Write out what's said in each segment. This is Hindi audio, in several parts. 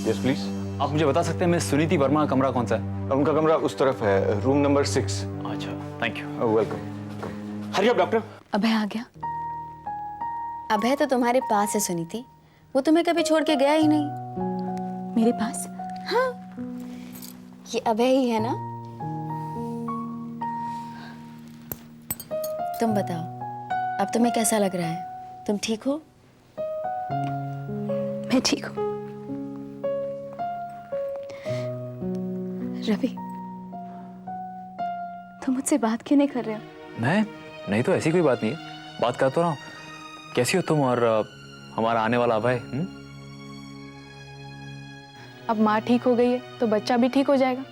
Yes please. आप मुझे बता सकते हैं मिस सुनीति वर्मा का कमरा कौन सा है? उनका कमरा उस तरफ है, रूम नंबर 6। अच्छा, thank you. Welcome. Hurry up doctor. Abhay आ गया? अभय तो तुम्हारे पास है सुनीति, वो तुम्हें कभी छोड़ के गया ही नहीं। मेरे पास? हाँ, ये अभय ही है ना? तुम बताओ, अब तुम्हें कैसा लग रहा है? तुम ठीक हो? मैं ठीक हूँ। रवि, तुम मुझसे बात क्यों नहीं कर रहे हो? मैं नहीं तो ऐसी कोई बात नहीं है, बात कर तो रहा हूँ। कैसी हो तुम और हमारा आने वाला अभय? अब माँ ठीक हो गई है तो बच्चा भी ठीक हो जाएगा।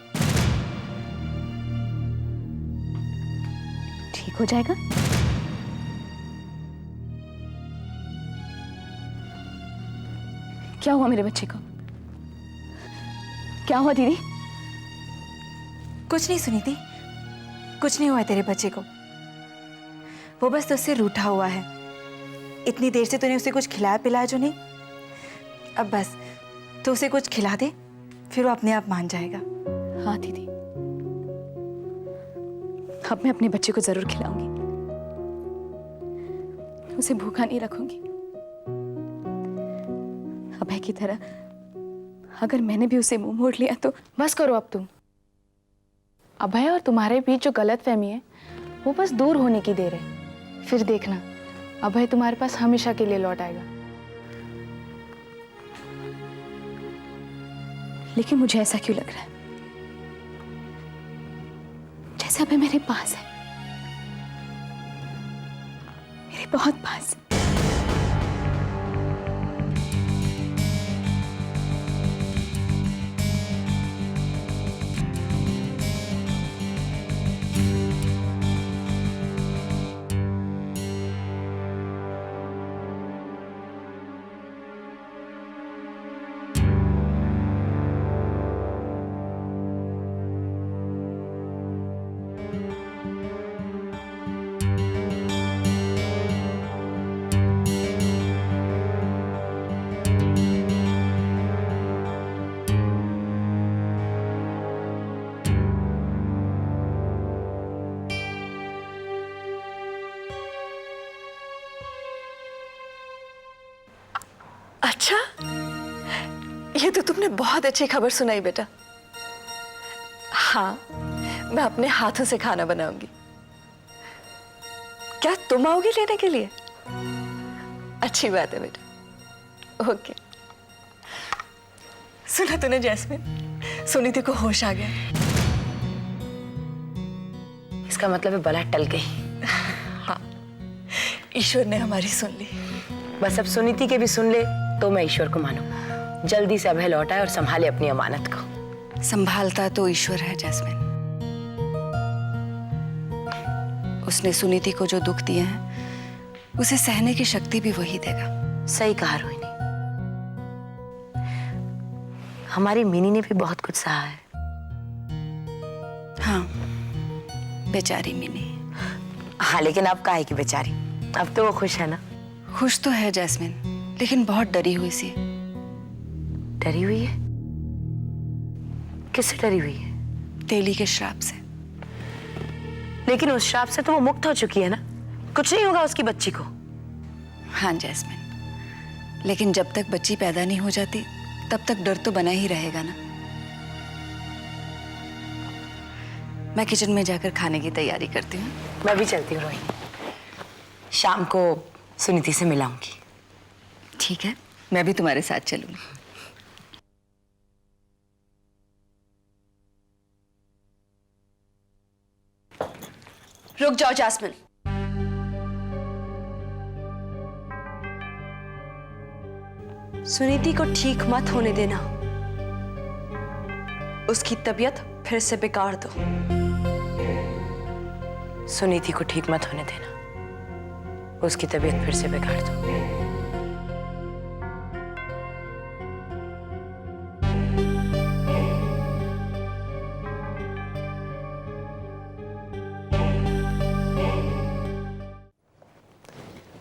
ठीक हो जाएगा? क्या हुआ मेरे बच्चे को? क्या हुआ दीदी? कुछ नहीं सुनीति, कुछ नहीं हुआ है तेरे बच्चे को। वो बस तुझसे रूठा हुआ है। इतनी देर से तूने उसे कुछ खिलाया पिलाया जो नहीं। अब बस तो उसे कुछ खिला दे, फिर वो अपने आप मान जाएगा। हाँ दीदी, अब मैं अपने बच्चे को जरूर खिलाऊंगी, उसे भूखा नहीं रखूंगी। अभय की तरह अगर मैंने भी उसे मुंह मोड़ लिया तो। बस करो अब तुम। अभय और तुम्हारे बीच जो गलतफहमी है वो बस दूर होने की देर है। फिर देखना, अभय तुम्हारे पास हमेशा के लिए लौट आएगा। लेकिन मुझे ऐसा क्यों लग रहा है जैसे अभय मेरे पास है, मेरे बहुत पास। अच्छा, ये तो तुमने बहुत अच्छी खबर सुनाई बेटा। हाँ, मैं अपने हाथों से खाना बनाऊंगी। क्या तुम आओगी लेने के लिए? अच्छी बात है बेटा। ओके। सुना तूने जैस्मिन, सुनीति को होश आ गया। इसका मतलब है बला टल गई। हाँ, ईश्वर ने हमारी सुन ली। बस अब सुनीति के भी सुन ले तो मैं ईश्वर को मानूं। जल्दी से अभय लौटाए और संभाले अपनी अमानत को। संभालता तो ईश्वर है जैस्मिन। उसने सुनीति को जो दुख दिए हैं उसे सहने की शक्ति भी वही देगा। सही कहा रोहिणी, हमारी मिनी ने भी बहुत कुछ सहा है। हाँ, बेचारी मिनी। हाँ, लेकिन अब काहे की बेचारी, अब तो वो खुश है ना। खुश तो है जैस्मिन, लेकिन बहुत डरी हुई सी। डरी हुई है? किससे डरी हुई है? तेली के श्राप से। लेकिन उस श्राप से तो वो मुक्त हो चुकी है ना, कुछ नहीं होगा उसकी बच्ची को। हाँ जैस्मिन, लेकिन जब तक बच्ची पैदा नहीं हो जाती तब तक डर तो बना ही रहेगा ना। मैं किचन में जाकर खाने की तैयारी करती हूँ। मैं भी चलती हूँ रोहिणी, शाम को सुनीति से मिलाऊंगी। ठीक है, मैं भी तुम्हारे साथ चलूंगी। रुक जाओ जैस्मिन। सुनीति को ठीक मत होने देना, उसकी तबीयत फिर से बिगाड़ दो। सुनीति को ठीक मत होने देना, उसकी तबीयत फिर से बिगाड़ दो।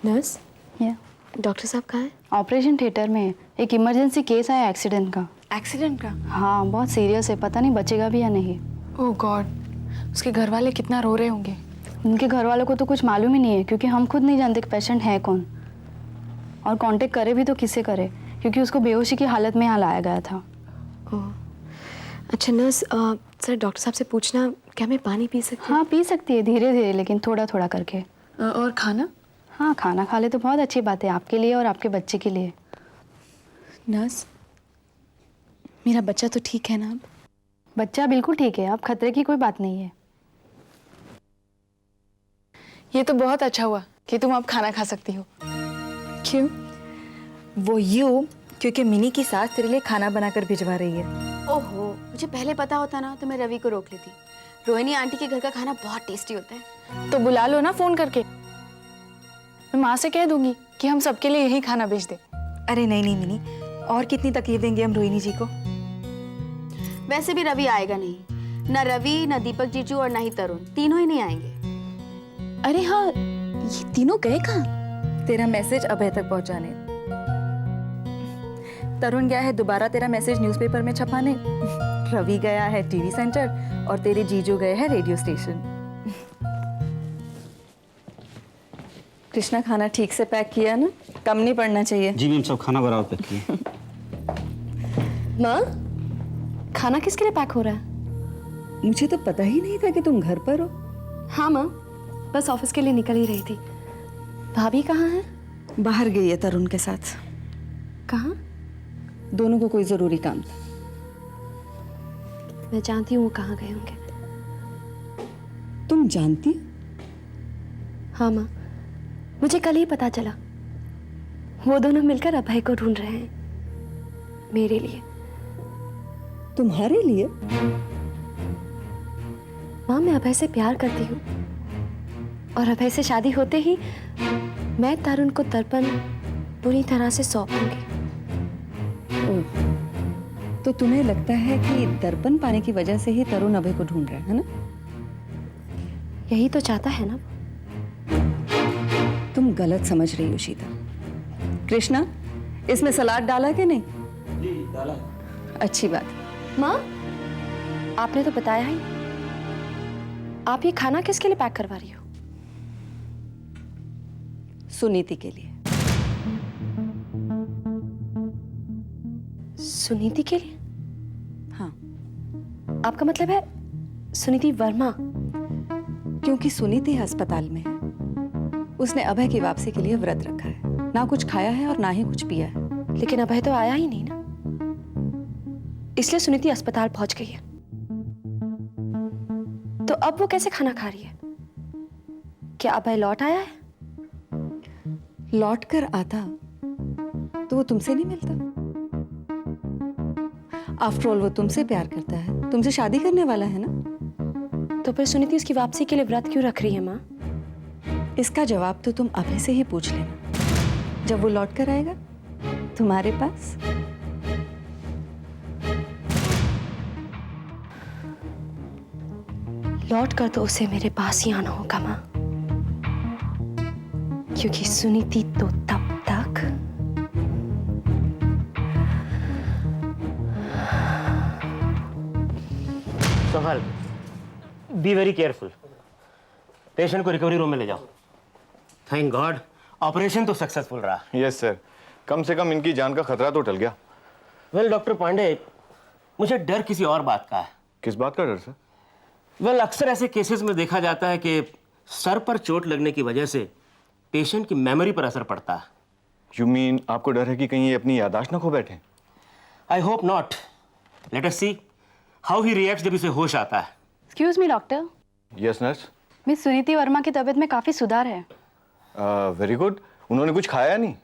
नर्स, या डॉक्टर साहब कहाँ हैं? ऑपरेशन थिएटर में एक इमरजेंसी केस आया एक्सीडेंट का। एक्सीडेंट का? हाँ, बहुत सीरियस है, पता नहीं बचेगा भी या नहीं। ओह गॉड, उसके घर वाले कितना रो रहे होंगे। उनके घर वालों को तो कुछ मालूम ही नहीं है, क्योंकि हम खुद नहीं जानते कि पेशेंट है कौन, और कांटेक्ट करे भी तो किससे करे, क्योंकि उसको बेहोशी की हालत में यहाँ लाया गया था। ओह, अच्छा नर्स, सर डॉक्टर साहब से पूछना क्या मैं पानी पी सकती हाँ, पी सकती है, धीरे धीरे, लेकिन थोड़ा थोड़ा करके। हूँ? और खाना? हाँ, खाना खा ले तो बहुत अच्छी बात है, आपके लिए और आपके बच्चे के लिए। नर्स, मेरा बच्चा तो ठीक है ना अब? बच्चा बिल्कुल ठीक है, अब खतरे की कोई बात नहीं है। ये तो बहुत अच्छा हुआ कि तुम अब खाना खा सकती हो। क्यों? वो क्योंकि मिनी की सास तेरे लिए खाना बनाकर भिजवा रही है। ओहो, मुझे पहले पता होता ना तो मैं रवि को रोक लेती। रोहिणी आंटी के घर का खाना बहुत टेस्टी होता है। तो बुला लो ना फोन करके, मैं माँ से कह दूंगी कि हम सबके लिए यही खाना भेज दे। अरे नहीं नहीं मिनी, और कितनी तकलीफ देंगे हम रोहिणी जी को। वैसे भी रवि आएगा नहीं, ना रवि, ना दीपक जीजू और ना ही तरुण, तीनों ही नहीं आएंगे। अरे हाँ, ये तीनों गए कहाँ? तेरा मैसेज अभय तक पहुंचाने। तरुण गया है दोबारा तेरा मैसेज न्यूज़पेपर में छपाने, रवि गया है टीवी सेंटर, और तेरे जीजू गए हैं रेडियो स्टेशन। कृष्णा, खाना ठीक से पैक किया ना? कम नहीं पड़ना चाहिए। जी मैम, सब खाना बराबर पैक किए। माँ, खाना किसके लिए पैक हो रहा है? मुझे तो पता ही नहीं था कि तुम घर पर हो। हाँ माँ, बस ऑफिस के लिए निकल ही रही थी। भाभी कहाँ है? बाहर गई है तरुण के साथ। कहाँ? दोनों को कोई जरूरी काम था। मैं जानती हूँ वो कहाँ गए होंगे। तुम जानती? हाँ माँ, मुझे कल ही पता चला। वो दोनों मिलकर अभय को ढूंढ रहे हैं, मेरे लिए। तुम्हारे लिए? माँ, मैं अभय से प्यार करती हूँ, और अभय से शादी होते ही मैं तरुण को दर्पण पूरी तरह से सौंप दूंगी। तो तुम्हें लगता है कि दर्पण पाने की वजह से ही तरुण अभय को ढूंढ रहा है ना? यही तो चाहता है ना। तुम गलत समझ रही हो शीता। कृष्णा, इसमें सलाद डाला कि नहीं? जी डाला। अच्छी बात। माँ, आपने तो बताया ही। आप ये खाना किसके लिए पैक करवा रही हो? सुनीति के लिए। सुनीति के लिए? हाँ, आपका मतलब है सुनीति वर्मा? क्योंकि सुनीति अस्पताल में है। उसने अभय की वापसी के लिए व्रत रखा है, ना कुछ खाया है और ना ही कुछ पिया है। लेकिन अभय तो आया ही नहीं ना, इसलिए सुनीति अस्पताल पहुंच गई है। तो अब वो कैसे खाना खा रही है? क्या अभय लौट आया है? लौट कर आता तो वो तुमसे नहीं मिलता। आफ्टर ऑल वो तुमसे प्यार करता है, तुमसे शादी करने वाला है ना। तो फिर सुनीति उसकी वापसी के लिए व्रत क्यों रख रही है माँ? इसका जवाब तो तुम अभय से ही पूछ लेना, जब वो लौट कर आएगा तुम्हारे पास। लौट कर तो उसे मेरे पास ही आना होगा माँ, क्योंकि सुनीति तो तब तक संभाल, बी वेरी केयरफुल। पेशेंट को रिकवरी रूम में ले जाओ। थैंक गॉड, ऑपरेशन तो सक्सेसफुल रहा। यस सर, कम से कम इनकी जान का खतरा तो टल गया। वेल डॉक्टर पांडे, मुझे डर किसी और बात का है। किस बात का डर सर? वेल अक्सर ऐसे केसेस में देखा जाता है कि सर पर चोट लगने की वजह से पेशेंट की मेमोरी पर असर पड़ता है। यू मीन आपको डर है कि कहीं ये अपनी याददाश्त ना खो बैठे? I hope not. Let us see how he reacts जब इसे होश आता है। Excuse me doctor. Yes nurse. Miss Suniti Verma की तबीयत में काफी सुधार है। Very good. उन्होंने कुछ खाया नहीं?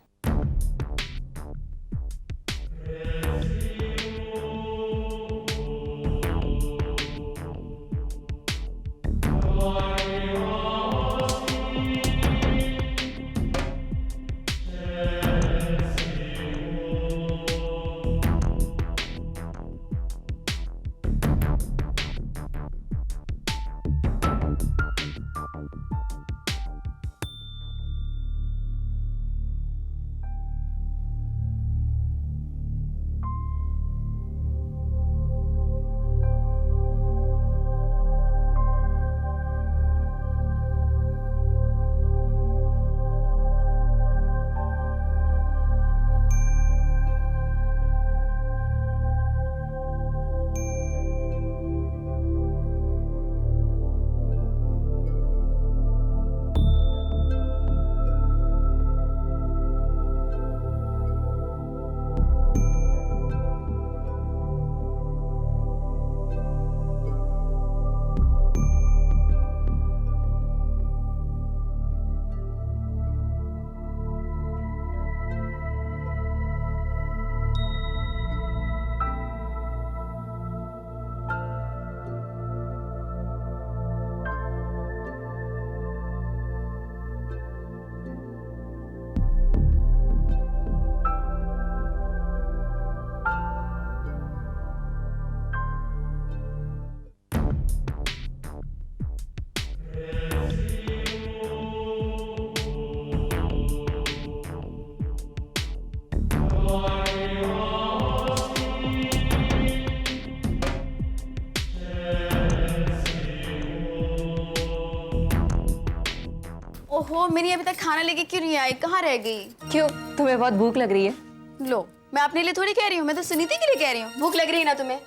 ओहो, मेरी अभी तक खाना लेके क्यों नहीं आई? कहाँ रह गई? क्यों, तुम्हें बहुत भूख लग रही है? लो, मैं अपने लिए थोड़ी कह रही हूँ, मैं तो सुनीति के लिए कह रही हूँ। भूख लग रही है ना तुम्हें?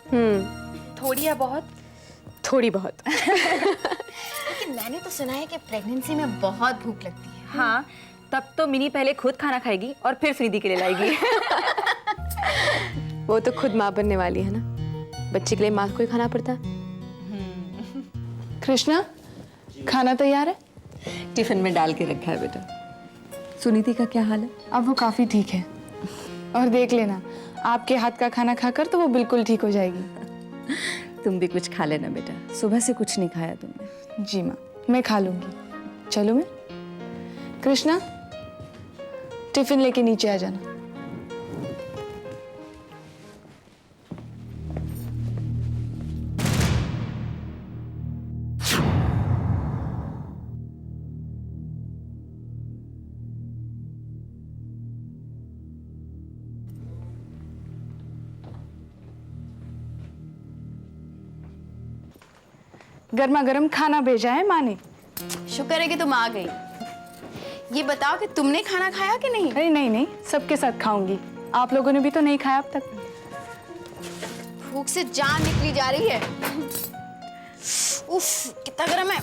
थोड़ी या बहुत? थोड़ी बहुत। लेकिन मैंने तो सुना है कि प्रेगनेंसी में बहुत भूख लगती है। हाँ, तब तो मिनी पहले खुद खाना खाएगी और फिर फ्रीदी के लिए लाएगी। वो तो खुद माँ बनने वाली है ना, बच्चे के लिए माँ को ही खाना पड़ता है। कृष्णा, खाना तैयार है? टिफिन में डाल के रखा है बेटा। सुनीति का क्या हाल है? अब वो काफी ठीक है, और देख लेना आपके हाथ का खाना खाकर तो वो बिल्कुल ठीक हो जाएगी। तुम भी कुछ खा लेना बेटा, सुबह से कुछ नहीं खाया तुमने। जी माँ, मैं खा लूंगी। चलो मैं। कृष्णा, टिफिन लेके नीचे आ जाना। गर्मा गर्म खाना भेजा है माँ ने। शुक्र है कि तुम आ गई। ये बताओ कि तुमने खाना खाया कि नहीं? अरे नहीं नहीं, सबके साथ खाऊंगी। आप लोगों ने भी तो नहीं खाया अब तक। भूख से जान निकली जा रही है। उफ, कितना गर्म है।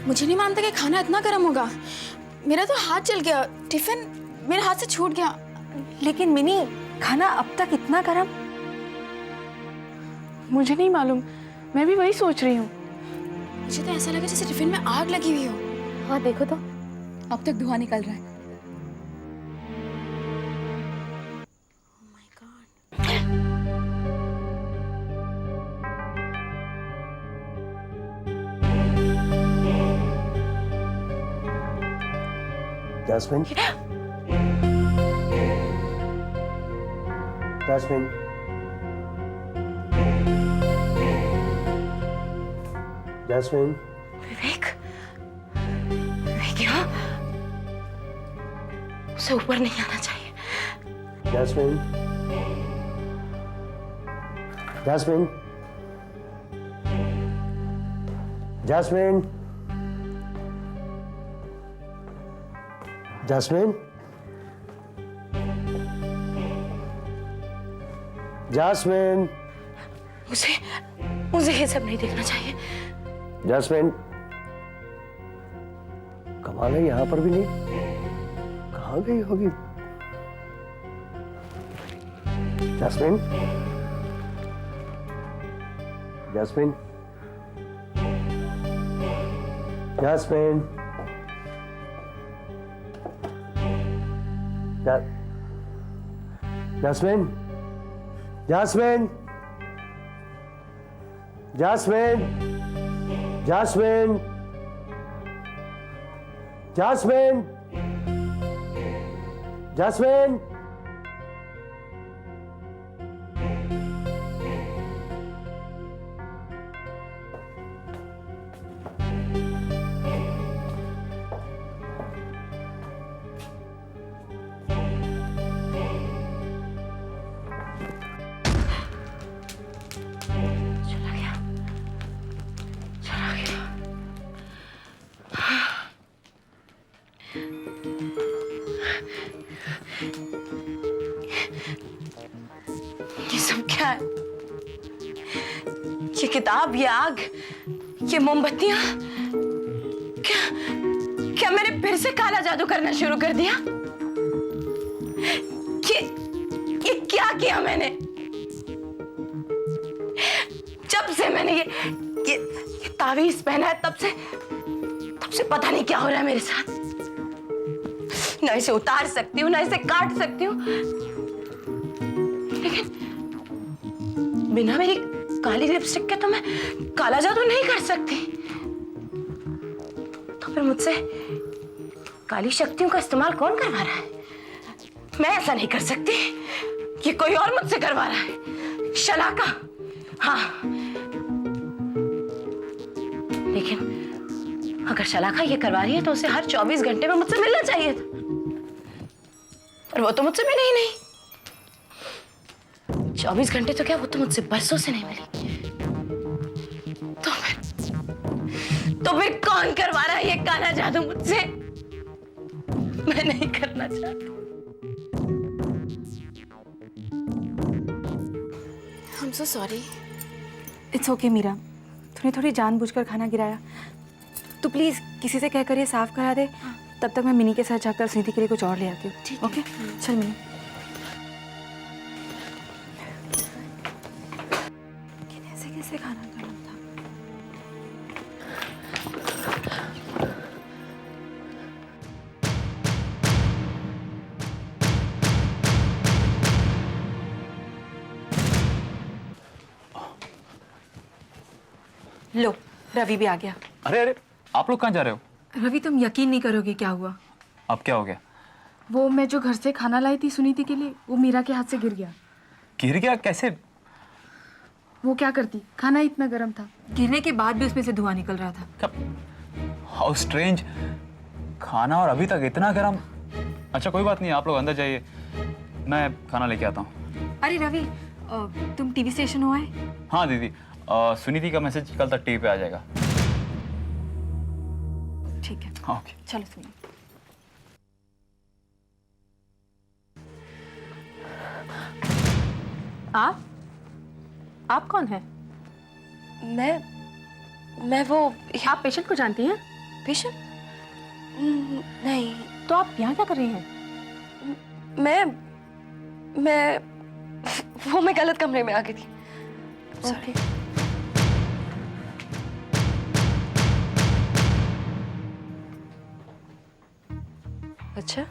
मुझे नहीं मानता कि खाना इतना गर्म होगा। मेरा तो हाथ जल गया, टिफिन मेरे हाथ से छूट गया। लेकिन मिनी, खाना अब तक इतना गर्म? मुझे नहीं मालूम, मैं भी वही सोच रही हूँ। मुझे तो ऐसा लगा जैसे टिफिन में आग लगी हुई हो। हाँ देखो तो, अब तक धुआं निकल रहा है। Jasmine, Jasmine, Jasmine. Vivek, Vivek यहाँ, उसे ऊपर नहीं आना चाहिए। Jasmine, Jasmine, Jasmine, Jasmine, Jasmine, मुझे ये सब नहीं देखना चाहिए। जैस्मिन, कमाल है, यहां पर भी नहीं। कहां गई होगी Jasmine? Jasmine, Jasmine, Jasmine, Jasmine, Jasmine, Jasmine, Jasmine, Jasmine. ये सब क्या है? ये किताब, ये आग, ये मोमबत्तियां, क्या मैंने फिर से काला जादू करना शुरू कर दिया? ये क्या किया मैंने? जब से मैंने ये तावीज पहना है तब से पता नहीं क्या हो रहा है मेरे साथ। ना इसे उतार सकती हूँ, ना इसे काट सकती हूँ, लेकिन बिना मेरी काली लिपस्टिक के तो मैं काला जादू नहीं कर सकती। तो फिर मुझसे काली शक्तियों का इस्तेमाल कौन करवा रहा है? मैं ऐसा नहीं कर सकती, ये कोई और मुझसे करवा रहा है। शलाका, हाँ, लेकिन अगर शलाका ये करवा रही है तो उसे हर 24 घंटे में मुझसे मिलना चाहिए था, और वो तो मुझसे मिले ही नहीं। 24 घंटे तो क्या, वो तो मुझसे बरसों से नहीं मिली। तो फिर कौन करवा रहा है ये काला जादू मुझसे? मैं नहीं करना चाहती। I'm so sorry. It's okay Meera, तूने थोड़ी जानबूझकर खाना गिराया। तू प्लीज किसी से कहकर ये साफ करा दे। तब तक मैं मिनी के साथ जाकर स्निधि के लिए कुछ और ले आती हूँ। ओके, चल मिनी। ऐसे कैसे खाना गरम था? लो, रवि भी आ गया। अरे अरे, आप लोग कहाँ जा रहे हो? रवि, तुम यकीन नहीं करोगे क्या हुआ। अब क्या हो गया? वो मैं जो घर से खाना लाई थी सुनीति के लिए, वो मीरा के हाथ से गिर गया। गिर गया कैसे? वो क्या करती, खाना इतना गर्म था। गिरने के बाद भी उसमें से धुआं निकल रहा था। हाउ स्ट्रेंज, खाना और अभी तक इतना गर्म। अच्छा कोई बात नहीं, आप लोग अंदर जाइए, मैं खाना लेके आता हूँ। अरे रवि, तुम टीवी स्टेशन हो आए? हाँ दीदी, सुनीति का मैसेज कल तक टीवी पे आ जाएगा। ठीक है, ओके चलो सुनिए। आप कौन है? मैं वो आप पेशेंट को जानती हैं? पेशेंट? नहीं, तो आप यहाँ क्या कर रही हैं? मैं गलत कमरे में आ गई थी। ओके। अच्छा,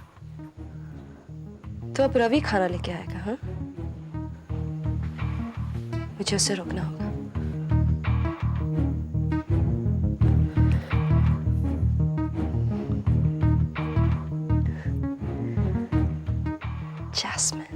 तो अब रवि खाना लेके आएगा? हाँ, मुझे उससे रोकना होगा। जैस्मिन,